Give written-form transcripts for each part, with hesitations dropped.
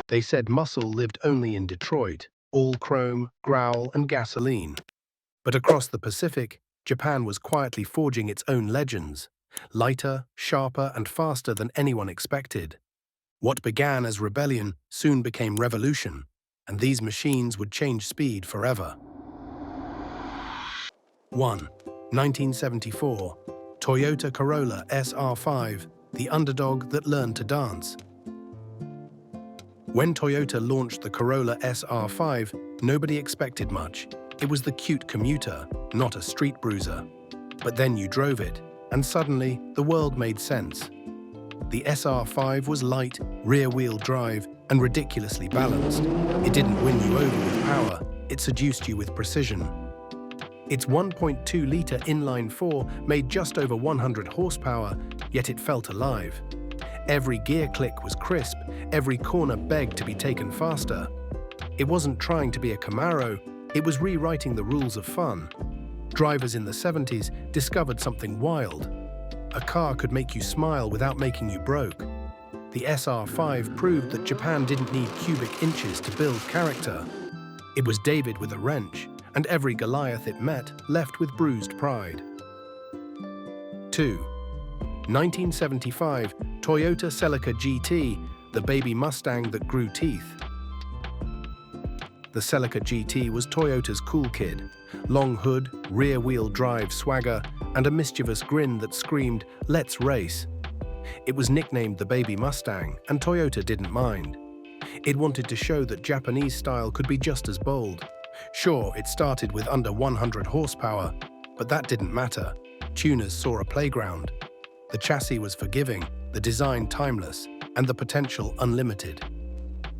They said muscle lived only in Detroit, all chrome, growl, and gasoline. But across the Pacific, Japan was quietly forging its own legends, lighter, sharper, and faster than anyone expected. What began as rebellion soon became revolution, and these machines would change speed forever. 1. 1974. Toyota Corolla SR5, the underdog that learned to dance. When Toyota launched the Corolla SR5, nobody expected much. It was the cute commuter, not a street bruiser. But then you drove it, and suddenly the world made sense. The SR5 was light, rear-wheel drive, and ridiculously balanced. It didn't win you over with power, it seduced you with precision. Its 1.2-litre inline-four made just over 100 horsepower, yet it felt alive. Every gear click was crisp, every corner begged to be taken faster. It wasn't trying to be a Camaro, it was rewriting the rules of fun. Drivers in the 70s discovered something wild. A car could make you smile without making you broke. The SR5 proved that Japan didn't need cubic inches to build character. It was David with a wrench, and every Goliath it met left with bruised pride. 2. 1975, Toyota Celica GT, the baby Mustang that grew teeth. The Celica GT was Toyota's cool kid. Long hood, rear-wheel drive swagger, and a mischievous grin that screamed, "Let's race." It was nicknamed the baby Mustang, and Toyota didn't mind. It wanted to show that Japanese style could be just as bold. Sure, it started with under 100 horsepower, but that didn't matter. Tuners saw a playground. The chassis was forgiving, the design timeless, and the potential unlimited.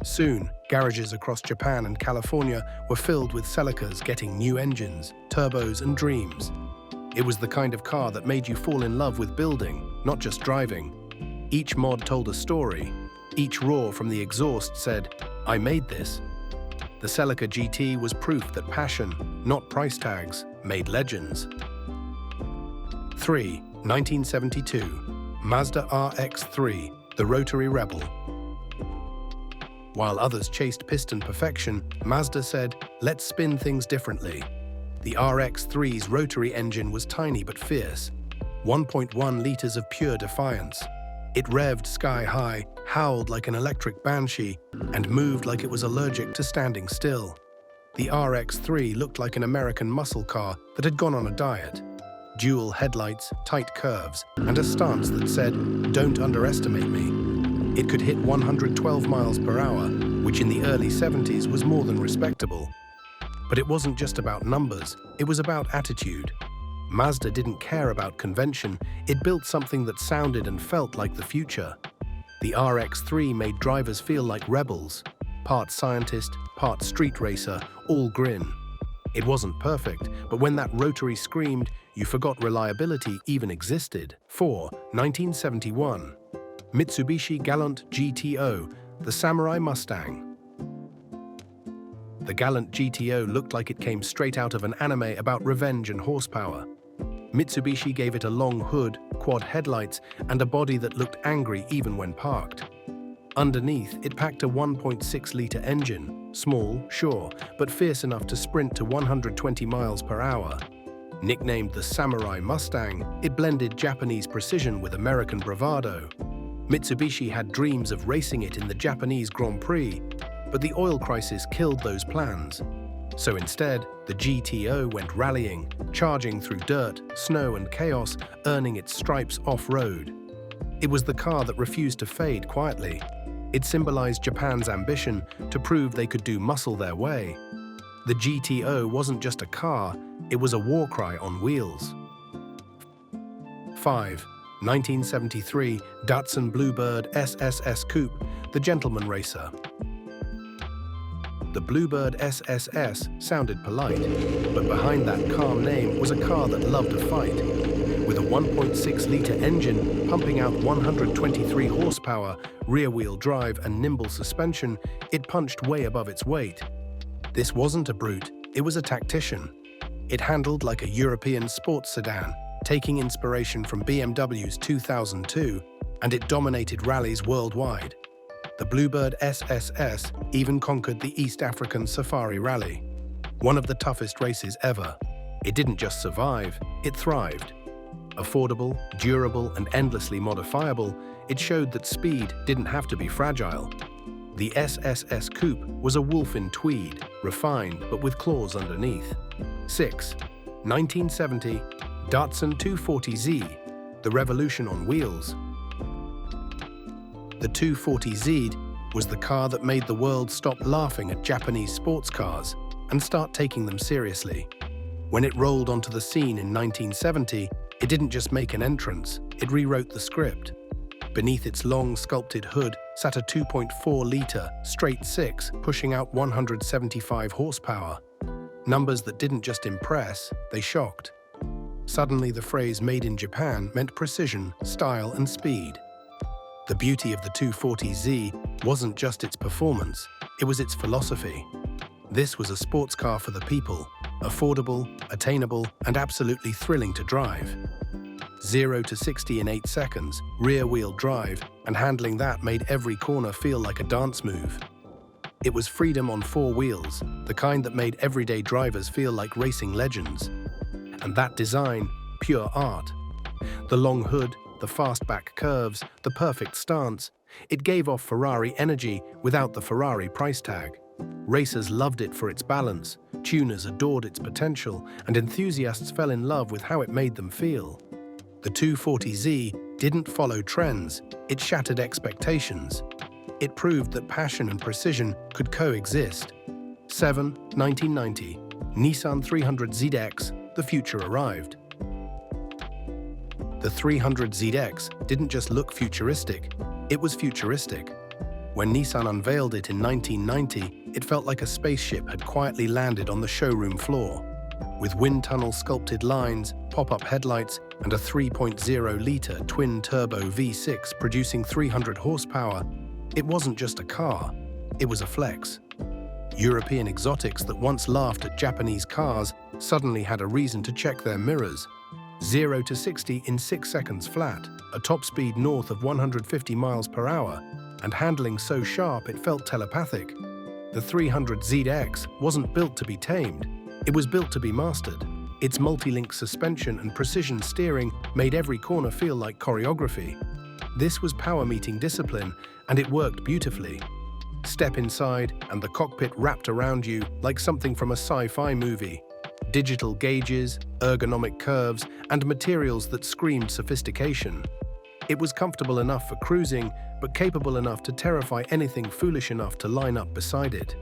Soon, garages across Japan and California were filled with Celicas getting new engines, turbos, and dreams. It was the kind of car that made you fall in love with building, not just driving. Each mod told a story. Each roar from the exhaust said, "I made this." The Celica GT was proof that passion, not price tags, made legends. 3. 1972. Mazda RX-3, the rotary rebel. While others chased piston perfection, Mazda said, "Let's spin things differently." The RX-3's rotary engine was tiny but fierce, 1.1 liters of pure defiance. It revved sky-high, howled like an electric banshee, and moved like it was allergic to standing still. The RX-3 looked like an American muscle car that had gone on a diet. Dual headlights, tight curves, and a stance that said, "Don't underestimate me." It could hit 112 miles per hour, which in the early 70s was more than respectable. But it wasn't just about numbers, it was about attitude. Mazda didn't care about convention, it built something that sounded and felt like the future. The RX-3 made drivers feel like rebels. Part scientist, part street racer, all grin. It wasn't perfect, but when that rotary screamed, you forgot reliability even existed. 4. 1971. Mitsubishi Galant GTO, the Samurai Mustang. The Galant GTO looked like it came straight out of an anime about revenge and horsepower. Mitsubishi gave it a long hood, quad headlights, and a body that looked angry even when parked. Underneath, it packed a 1.6-litre engine, small, sure, but fierce enough to sprint to 120 miles per hour. Nicknamed the Samurai Mustang, it blended Japanese precision with American bravado. Mitsubishi had dreams of racing it in the Japanese Grand Prix, but the oil crisis killed those plans. So instead, the GTO went rallying, charging through dirt, snow, and chaos, earning its stripes off-road. It was the car that refused to fade quietly. It symbolized Japan's ambition to prove they could do muscle their way. The GTO wasn't just a car, it was a war cry on wheels. 5. 1973 Datsun Bluebird SSS Coupe, the gentleman racer. The Bluebird SSS sounded polite, but behind that calm name was a car that loved a fight. With a 1.6-litre engine pumping out 123 horsepower, rear-wheel drive, and nimble suspension, it punched way above its weight. This wasn't a brute, it was a tactician. It handled like a European sports sedan, taking inspiration from BMW's 2002, and it dominated rallies worldwide. The Bluebird SSS even conquered the East African Safari Rally, one of the toughest races ever. It didn't just survive, it thrived. Affordable, durable, and endlessly modifiable, it showed that speed didn't have to be fragile. The SSS Coupe was a wolf in tweed, refined but with claws underneath. 6. 1970, Datsun 240Z, the revolution on wheels. The 240Z was the car that made the world stop laughing at Japanese sports cars and start taking them seriously. When it rolled onto the scene in 1970, it didn't just make an entrance, it rewrote the script. Beneath its long, sculpted hood sat a 2.4-liter straight six, pushing out 175 horsepower. Numbers that didn't just impress, they shocked. Suddenly, the phrase "made in Japan" meant precision, style, and speed. The beauty of the 240Z wasn't just its performance, it was its philosophy. This was a sports car for the people, affordable, attainable, and absolutely thrilling to drive. 0 to 60 in 8 seconds, rear-wheel drive, and handling that made every corner feel like a dance move. It was freedom on 4 wheels, the kind that made everyday drivers feel like racing legends. And that design, pure art. The long hood, the fast back curves, the perfect stance, it gave off Ferrari energy without the Ferrari price tag. Racers loved it for its balance, tuners adored its potential, and enthusiasts fell in love with how it made them feel. The 240Z didn't follow trends, it shattered expectations. It proved that passion and precision could coexist. 7. 1990, Nissan 300ZX, the future arrived. The 300ZX didn't just look futuristic, it was futuristic. When Nissan unveiled it in 1990, it felt like a spaceship had quietly landed on the showroom floor. With wind tunnel sculpted lines, pop-up headlights, and a 3.0-liter twin-turbo V6 producing 300 horsepower, it wasn't just a car, it was a flex. European exotics that once laughed at Japanese cars suddenly had a reason to check their mirrors. 0 to 60 in 6 seconds flat, a top speed north of 150 miles per hour, and handling so sharp it felt telepathic. The 300ZX wasn't built to be tamed, it was built to be mastered. Its multi-link suspension and precision steering made every corner feel like choreography. This was power meeting discipline, and it worked beautifully. Step inside, and the cockpit wrapped around you like something from a sci-fi movie. Digital gauges, ergonomic curves, and materials that screamed sophistication. It was comfortable enough for cruising, but capable enough to terrify anything foolish enough to line up beside it.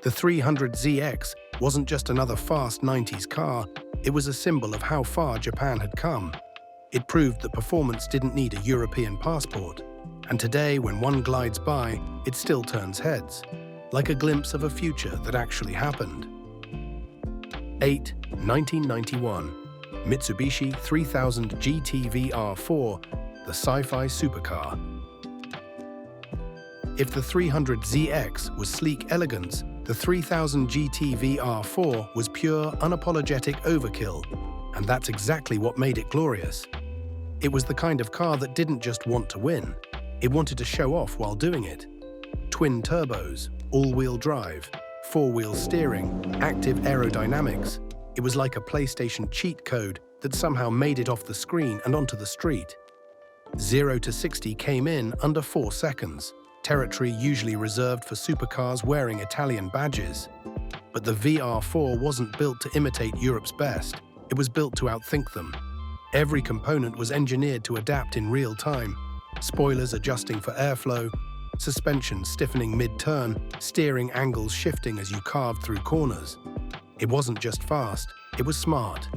The 300ZX wasn't just another fast 90s car, it was a symbol of how far Japan had come. It proved that performance didn't need a European passport. And today, when one glides by, it still turns heads, like a glimpse of a future that actually happened. 8. 1991, Mitsubishi 3000 GT VR4, the sci-fi supercar. If the 300ZX was sleek elegance, the 3000 GT VR4 was pure, unapologetic overkill, and that's exactly what made it glorious. It was the kind of car that didn't just want to win, it wanted to show off while doing it. Twin turbos, all-wheel drive, four-wheel steering, active aerodynamics. It was like a PlayStation cheat code that somehow made it off the screen and onto the street. 0 to 60 came in under 4 seconds, territory usually reserved for supercars wearing Italian badges. But the VR4 wasn't built to imitate Europe's best, it was built to outthink them. Every component was engineered to adapt in real time, spoilers adjusting for airflow, suspension stiffening mid-turn, steering angles shifting as you carved through corners. It wasn't just fast, it was smart.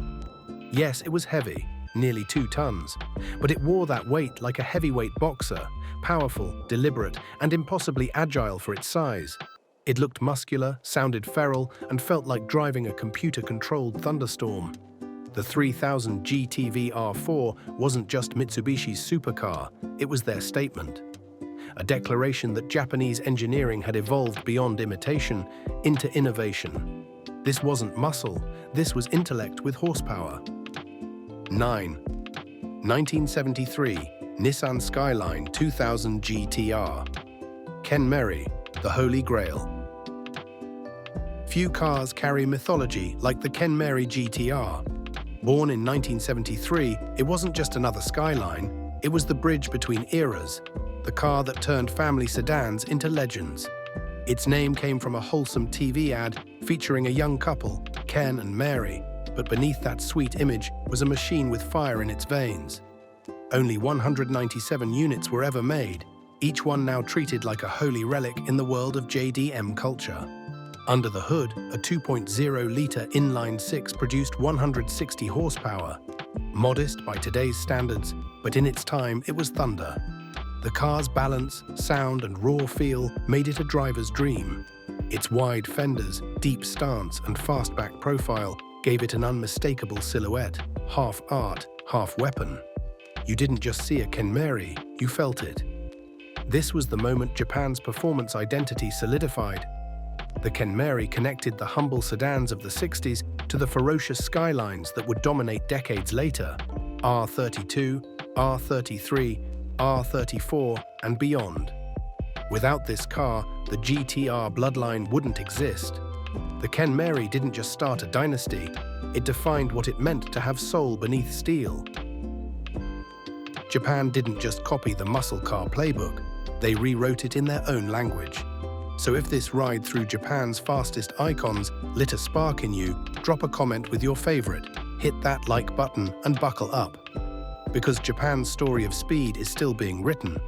Yes, it was heavy, nearly 2 tons, but it wore that weight like a heavyweight boxer, powerful, deliberate, and impossibly agile for its size. It looked muscular, sounded feral, and felt like driving a computer-controlled thunderstorm. The 3000 GT VR4 wasn't just Mitsubishi's supercar, it was their statement. A declaration that Japanese engineering had evolved beyond imitation into innovation. This wasn't muscle, this was intellect with horsepower. 9. 1973, Nissan Skyline 2000 GTR. Kenmeri, the Holy Grail. Few cars carry mythology like the Kenmeri GTR. Born in 1973, it wasn't just another Skyline, it was the bridge between eras, the car that turned family sedans into legends. Its name came from a wholesome TV ad featuring a young couple, Ken and Mary, but beneath that sweet image was a machine with fire in its veins. Only 197 units were ever made, each one now treated like a holy relic in the world of JDM culture. Under the hood, a 2.0-litre inline-six produced 160 horsepower. Modest by today's standards, but in its time it was thunder. The car's balance, sound and raw feel made it a driver's dream. Its wide fenders, deep stance and fastback profile gave it an unmistakable silhouette, half art, half weapon. You didn't just see a Kenmeri, you felt it. This was the moment Japan's performance identity solidified. The Kenmeri connected the humble sedans of the 60s to the ferocious Skylines that would dominate decades later, R32, R33, R34, and beyond. Without this car, the GTR bloodline wouldn't exist. The Kenmeri didn't just start a dynasty, it defined what it meant to have soul beneath steel. Japan didn't just copy the muscle car playbook, they rewrote it in their own language. So if this ride through Japan's fastest icons lit a spark in you, drop a comment with your favorite, hit that like button and buckle up. Because Japan's story of speed is still being written,